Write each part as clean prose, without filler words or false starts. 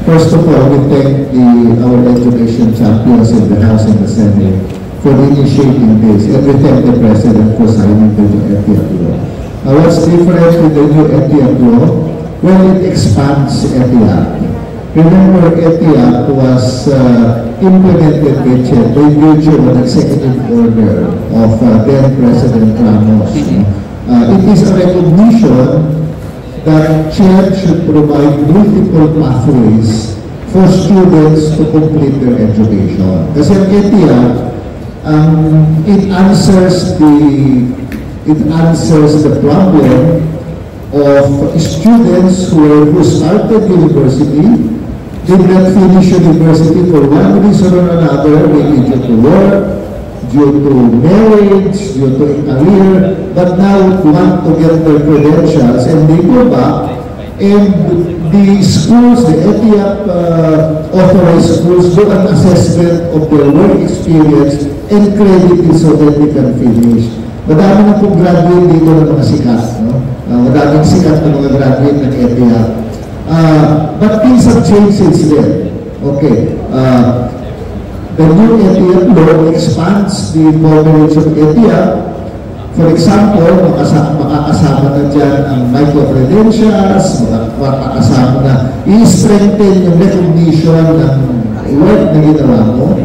First of all, we thank our education champions in the House and the Senate for initiating this, and we thank the President for signing the new ETIAP law. What's different with the new ETIAP law? Well, it expands ETIAP. Remember, ETIAP was implemented by virtue of an executive order of then President Ramos. It is a recognition that CHED should provide multiple pathways for students to complete their education. Kasi ang ETIAP, it answers the problem of students who started university, did not finish university for one reason or another, maybe due to work, due to marriage, due to a career, but now want to get their credentials, and they go back, and the schools, the ETIAP authorized schools, do an assessment of their work experience and credit it so that they can finish. Madami na po graduate dito ng mga sikat, no? Madaming sikat na mga graduate ng ETIAP. But things have changed since then. Okay. The new ETIAP law expands the coverage of ETIAP. For example, makakasama na dyan ang micro-credentials, makakasama na i-strengthen yung recognition ng work na ginawa mo.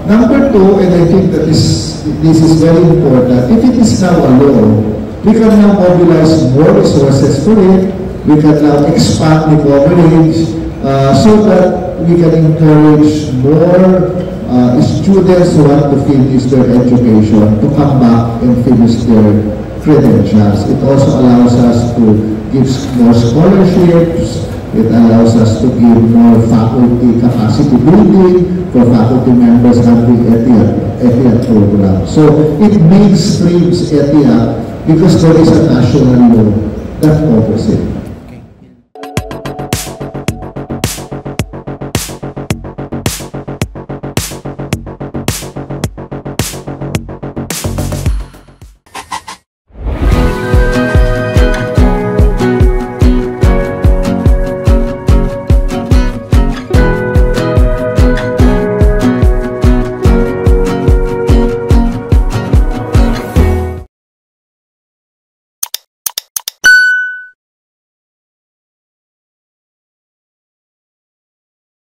Number two, and I think that this is very important, if it is now a law, we can now mobilize more resources for it, we can now expand the coverage, so that we can encourage more students who want to finish their education to come back and finish their credentials. It also allows us to give more scholarships. It allows us to give more faculty capacity building for faculty members having ETIAP program. So it mainstreams ETIAP because there is a national law that covers it.